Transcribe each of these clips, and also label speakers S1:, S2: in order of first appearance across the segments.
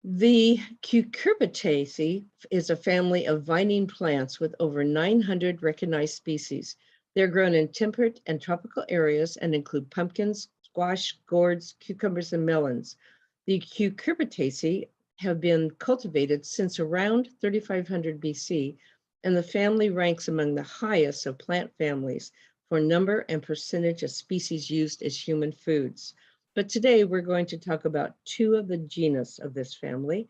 S1: The Cucurbitaceae is a family of vining plants with over 900 recognized species. They're grown in temperate and tropical areas and include pumpkins, squash, gourds, cucumbers, and melons. The Cucurbitaceae have been cultivated since around 3500 BC, and the family ranks among the highest of plant families for number and percentage of species used as human foods. But today we're going to talk about two of the genus of this family.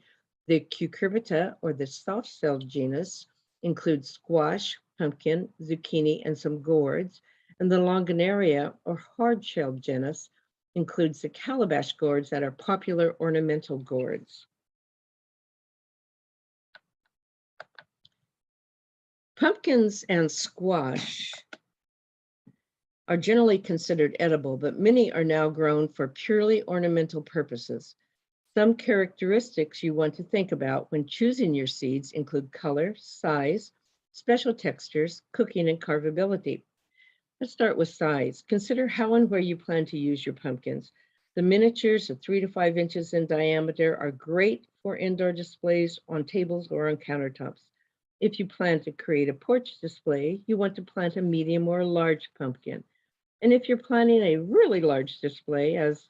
S1: The Cucurbita, or the soft-shelled genus, includes squash, pumpkin, zucchini, and some gourds. And the Longonaria, or hard-shelled genus, includes the calabash gourds that are popular ornamental gourds. Pumpkins and squash are generally considered edible, but many are now grown for purely ornamental purposes. Some characteristics you want to think about when choosing your seeds include color, size, special textures, cooking, and carvability. Let's start with size. Consider how and where you plan to use your pumpkins. The miniatures of 3 to 5 inches in diameter are great for indoor displays on tables or on countertops. If you plan to create a porch display, you want to plant a medium or a large pumpkin. And if you're planning a really large display, as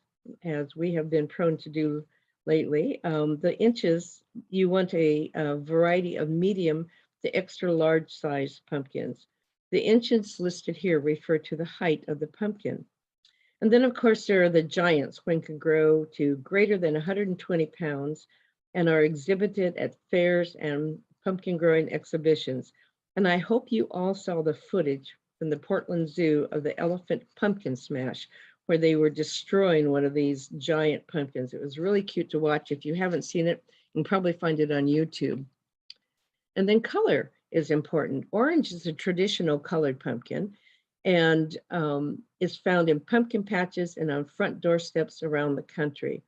S1: we have been prone to do lately, the inches, you want a variety of medium to extra large size pumpkins. The inches listed here refer to the height of the pumpkin. And then of course there are the giants, which can grow to greater than 120 pounds and are exhibited at fairs and pumpkin growing exhibitions. And I hope you all saw the footage from the Portland Zoo of the elephant pumpkin smash, where they were destroying one of these giant pumpkins. It was really cute to watch. If you haven't seen it, you can probably find it on YouTube. And then color is important. Orange is a traditional colored pumpkin and is found in pumpkin patches and on front doorsteps around the country.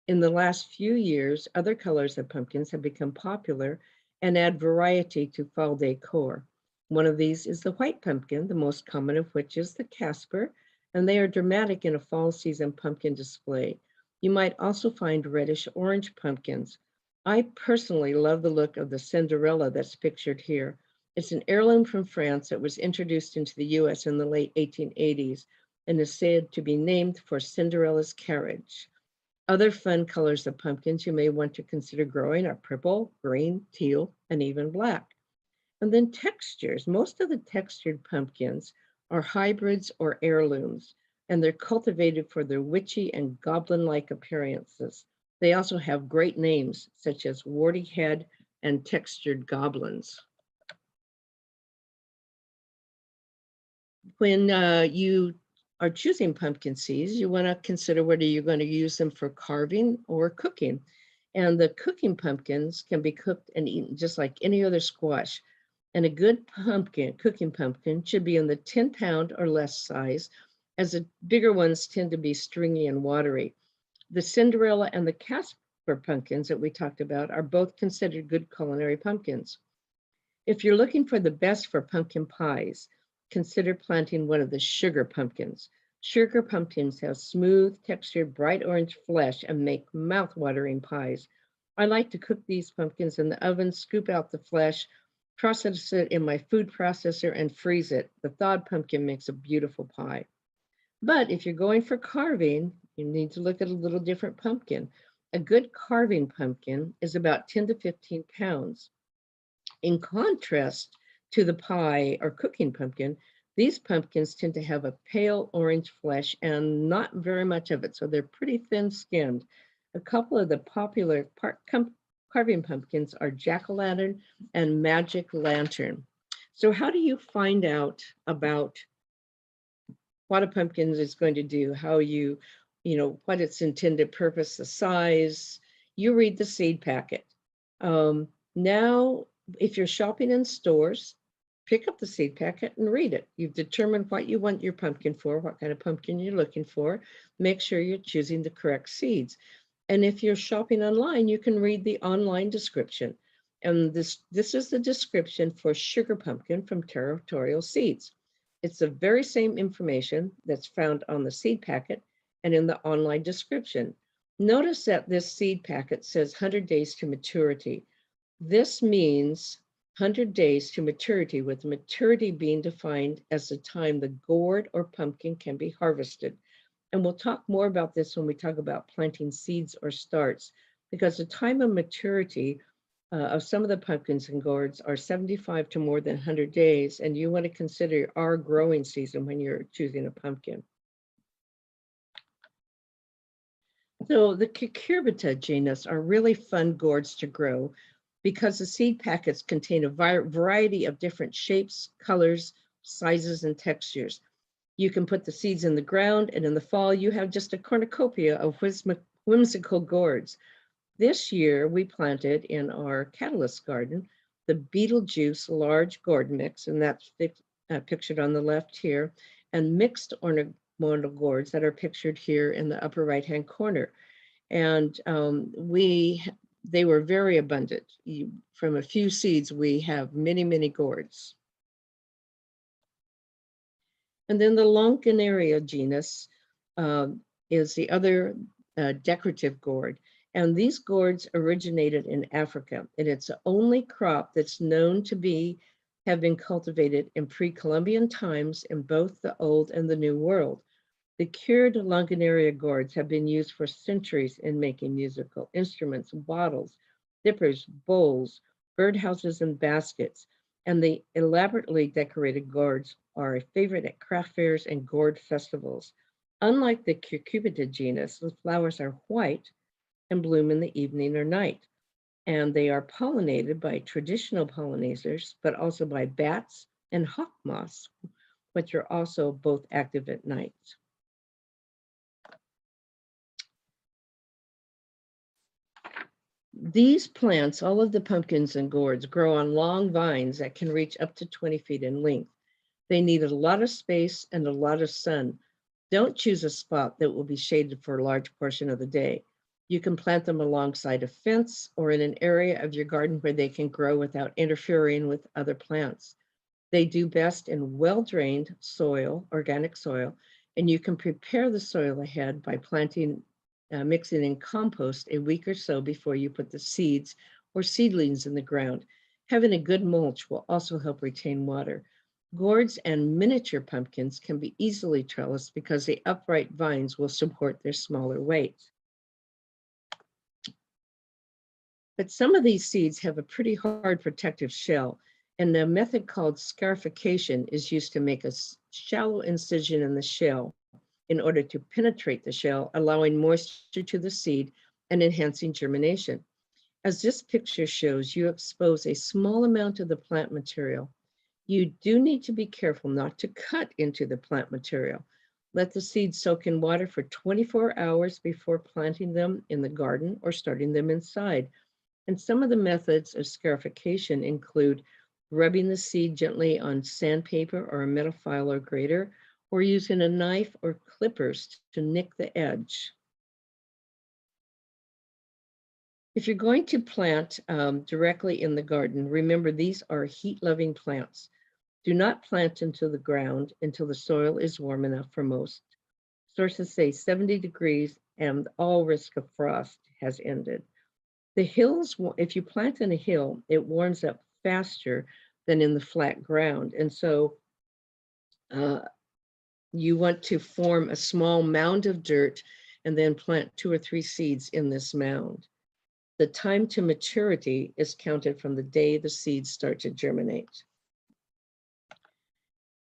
S1: In the last few years, other colors of pumpkins have become popular and add variety to fall decor. One of these is the white pumpkin, the most common of which is the Casper, and they are dramatic in a fall season pumpkin display. You might also find reddish orange pumpkins. I personally love the look of the Cinderella that's pictured here. It's an heirloom from France that was introduced into the US in the late 1880s and is said to be named for Cinderella's carriage. Other fun colors of pumpkins you may want to consider growing are purple, green, teal, and even black. And then textures. Most of the textured pumpkins are hybrids or heirlooms, and they're cultivated for their witchy and goblin-like appearances. They also have great names, such as warty head and textured goblins. When you are choosing pumpkin seeds, you want to consider whether you're going to use them for carving or cooking. And the cooking pumpkins can be cooked and eaten just like any other squash. And a good cooking pumpkin should be in the 10-pound or less size, as the bigger ones tend to be stringy and watery. The Cinderella and the Casper pumpkins that we talked about are both considered good culinary pumpkins. If you're looking for the best for pumpkin pies, consider planting one of the sugar pumpkins. Sugar pumpkins have smooth, textured, bright orange flesh and make mouth-watering pies. I like to cook these pumpkins in the oven, scoop out the flesh, process it in my food processor, and freeze it. The thawed pumpkin makes a beautiful pie. But if you're going for carving, you need to look at a little different pumpkin. A good carving pumpkin is about 10 to 15 pounds. In contrast to the pie or cooking pumpkin, these pumpkins tend to have a pale orange flesh and not very much of it, so they're pretty thin-skinned. A couple of the popular carving pumpkins are jack-o'-lantern and magic lantern. So how do you find out about what a pumpkin is going to do, how what its intended purpose, the size? You read the seed packet. Now, if you're shopping in stores, pick up the seed packet and read it. You've determined what you want your pumpkin for, what kind of pumpkin you're looking for. Make sure you're choosing the correct seeds. And if you're shopping online, you can read the online description. And this is the description for sugar pumpkin from Territorial Seeds. It's the very same information that's found on the seed packet and in the online description. Notice that this seed packet says 100 days to maturity. This means 100 days to maturity, with maturity being defined as the time the gourd or pumpkin can be harvested. And we'll talk more about this when we talk about planting seeds or starts, because the time of maturity of some of the pumpkins and gourds are 75 to more than 100 days, and you want to consider our growing season when you're choosing a pumpkin. So the Cucurbita genus are really fun gourds to grow because the seed packets contain a variety of different shapes, colors, sizes, and textures. You can put the seeds in the ground, and in the fall, you have just a cornucopia of whimsical gourds. This year, we planted in our catalyst garden the Beetlejuice large gourd mix, and that's pictured on the left here, and mixed ornamental gourds that are pictured here in the upper right-hand corner. And they were very abundant. From a few seeds, we have many, many gourds. And then the Longonaria genus is the other decorative gourd. And these gourds originated in Africa, and it's the only crop that's known to have been cultivated in pre-Columbian times in both the Old and the New World. The cured Longonaria gourds have been used for centuries in making musical instruments, bottles, dippers, bowls, birdhouses, and baskets. And the elaborately decorated gourds are a favorite at craft fairs and gourd festivals. Unlike the Cucurbita genus, the flowers are white and bloom in the evening or night. And they are pollinated by traditional pollinators, but also by bats and hawk moths, which are also both active at night. These plants, all of the pumpkins and gourds, grow on long vines that can reach up to 20 feet in length. They need a lot of space and a lot of sun. Don't choose a spot that will be shaded for a large portion of the day. You can plant them alongside a fence or in an area of your garden where they can grow without interfering with other plants. They do best in well-drained soil, organic soil, and you can prepare the soil ahead by mixing in compost a week or so before you put the seeds or seedlings in the ground. Having a good mulch will also help retain water. Gourds and miniature pumpkins can be easily trellised because the upright vines will support their smaller weight. But some of these seeds have a pretty hard protective shell, and a method called scarification is used to make a shallow incision in the shell in order to penetrate the shell, allowing moisture to the seed and enhancing germination. As this picture shows, you expose a small amount of the plant material. You do need to be careful not to cut into the plant material. Let the seeds soak in water for 24 hours before planting them in the garden or starting them inside. And some of the methods of scarification include rubbing the seed gently on sandpaper or a metal file or grater, or using a knife or clippers to nick the edge. If you're going to plant directly in the garden, remember these are heat-loving plants. Do not plant into the ground until the soil is warm enough for most. Sources say 70 degrees and all risk of frost has ended. The hills, if you plant in a hill, it warms up faster than in the flat ground. And so you want to form a small mound of dirt and then plant 2 or 3 seeds in this mound. The time to maturity is counted from the day the seeds start to germinate.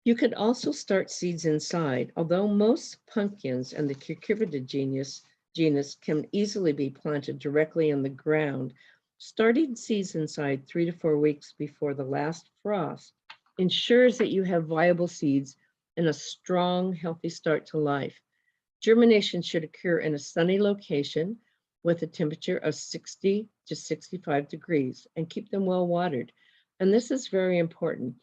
S1: You could also start seeds inside, although most pumpkins and the Cucurbita genus can easily be planted directly in the ground. Starting seeds inside 3 to 4 weeks before the last frost ensures that you have viable seeds and a strong, healthy start to life. Germination should occur in a sunny location with a temperature of 60 to 65 degrees and keep them well watered. And this is very important.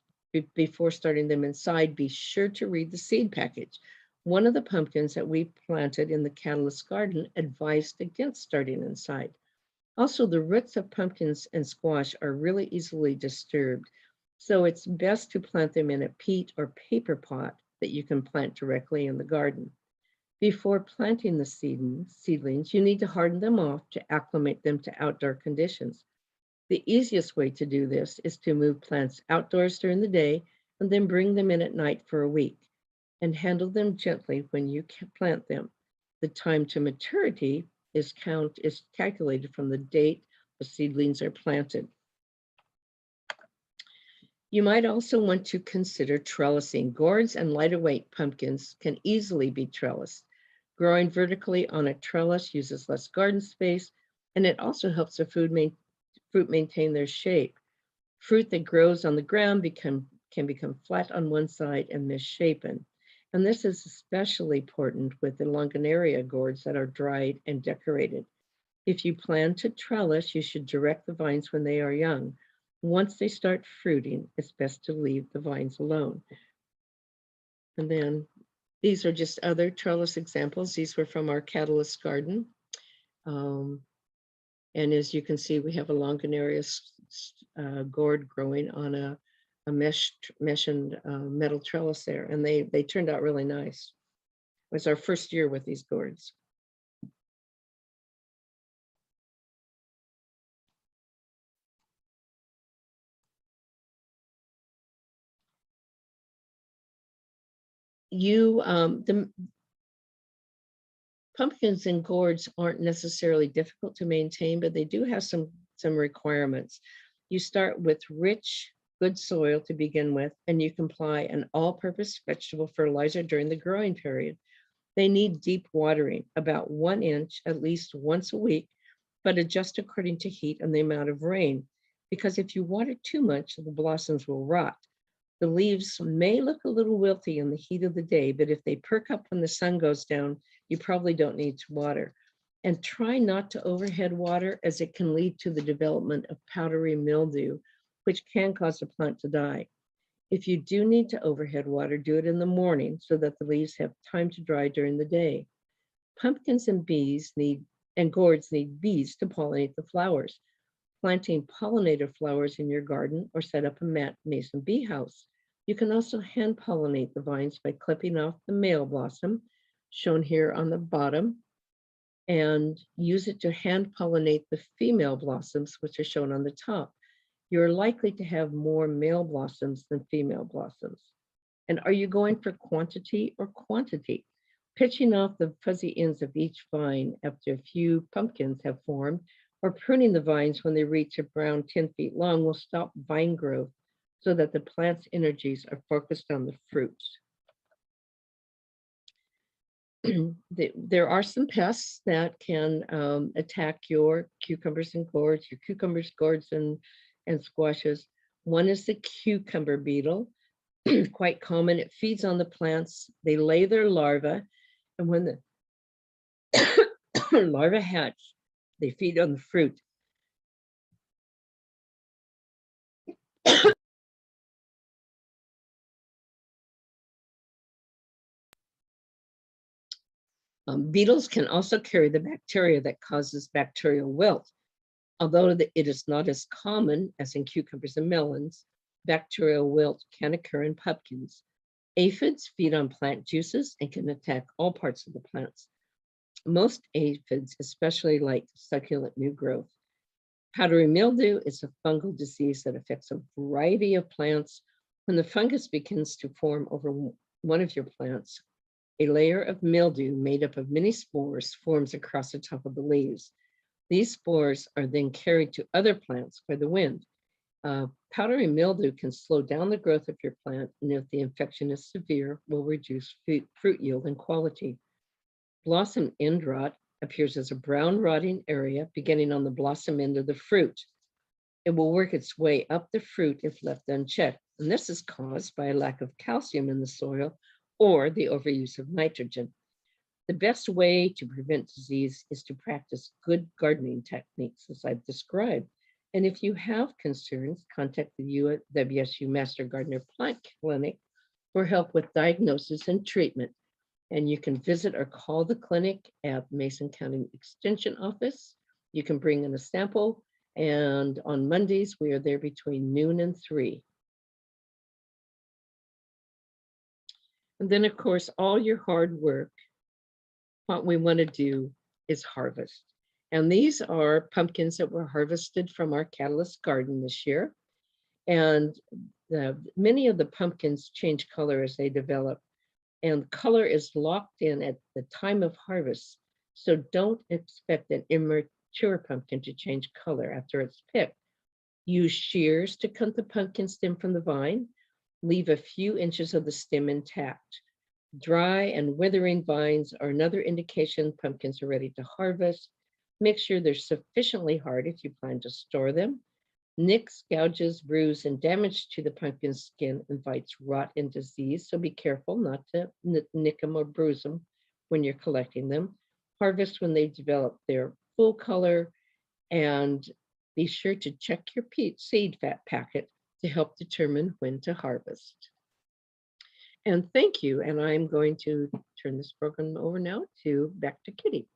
S1: Before starting them inside, be sure to read the seed package. One of the pumpkins that we planted in the catalyst garden advised against starting inside. Also, the roots of pumpkins and squash are really easily disturbed. So it's best to plant them in a peat or paper pot that you can plant directly in the garden. Before planting the seedlings, you need to harden them off to acclimate them to outdoor conditions. The easiest way to do this is to move plants outdoors during the day and then bring them in at night for a week and handle them gently when you plant them. The time to maturity is calculated from the date the seedlings are planted. You might also want to consider trellising. Gourds and lighter weight pumpkins can easily be trellised. Growing vertically on a trellis uses less garden space, and it also helps the fruit maintain their shape. Fruit that grows on the ground can become flat on one side and misshapen. And this is especially important with the longonaria gourds that are dried and decorated. If you plan to trellis, you should direct the vines when they are young. Once they start fruiting, it's best to leave the vines alone. And then these are just other trellis examples. These were from our catalyst garden. And as you can see, we have a longonaria gourd growing on a mesh and metal trellis there. And they turned out really nice. It was our first year with these gourds. The pumpkins and gourds aren't necessarily difficult to maintain, but they do have some requirements. You start with rich, good soil to begin with, and you can apply an all-purpose vegetable fertilizer during the growing period. They need deep watering, about 1 inch at least once a week, but adjust according to heat and the amount of rain, because if you water too much, the blossoms will rot. The leaves may look a little wilty in the heat of the day, but if they perk up when the sun goes down, you probably don't need to water. And try not to overhead water, as it can lead to the development of powdery mildew, which can cause the plant to die. If you do need to overhead water, do it in the morning so that the leaves have time to dry during the day. Pumpkins and gourds need bees to pollinate the flowers. Planting pollinator flowers in your garden or set up a mason bee house. You can also hand pollinate the vines by clipping off the male blossom, shown here on the bottom, and use it to hand pollinate the female blossoms, which are shown on the top. You're likely to have more male blossoms than female blossoms. And are you going for quantity or quantity? Pitching off the fuzzy ends of each vine after a few pumpkins have formed, or pruning the vines when they reach around 10 feet long, will stop vine growth so that the plant's energies are focused on the fruits. There are some pests that can attack your cucumbers and gourds, and squashes. One is the cucumber beetle, quite common. It feeds on the plants. They lay their larvae, and when the larvae hatch, they feed on the fruit. Beetles can also carry the bacteria that causes bacterial wilt. Although it is not as common as in cucumbers and melons, bacterial wilt can occur in pumpkins. Aphids feed on plant juices and can attack all parts of the plants. Most aphids especially like succulent new growth. Powdery mildew is a fungal disease that affects a variety of plants. When the fungus begins to form over one of your plants, a layer of mildew made up of many spores forms across the top of the leaves. These spores are then carried to other plants by the wind. Powdery mildew can slow down the growth of your plant, and if the infection is severe, will reduce fruit yield and quality. Blossom end rot appears as a brown rotting area beginning on the blossom end of the fruit. It will work its way up the fruit if left unchecked, and this is caused by a lack of calcium in the soil or the overuse of nitrogen. The best way to prevent disease is to practice good gardening techniques, as I've described. And if you have concerns, contact the WSU Master Gardener Plant Clinic for help with diagnosis and treatment. And you can visit or call the clinic at Mason County Extension Office. You can bring in a sample, and on Mondays, we are there between noon and 3. And then, of course, all your hard work what we want to do is harvest. And these are pumpkins that were harvested from our catalyst garden this year. And many of the pumpkins change color as they develop, and color is locked in at the time of harvest. So don't expect an immature pumpkin to change color after it's picked. Use shears to cut the pumpkin stem from the vine. Leave a few inches of the stem intact. Dry and withering vines are another indication pumpkins are ready to harvest. Make sure they're sufficiently hard if you plan to store them. Nicks, gouges, bruise, and damage to the pumpkin skin invites rot and disease, so be careful not to nick them or bruise them when you're collecting them. Harvest when they develop their full color, and be sure to check your seed fat packet to help determine when to harvest. And thank you, and I'm going to turn this program over now back to Kitty.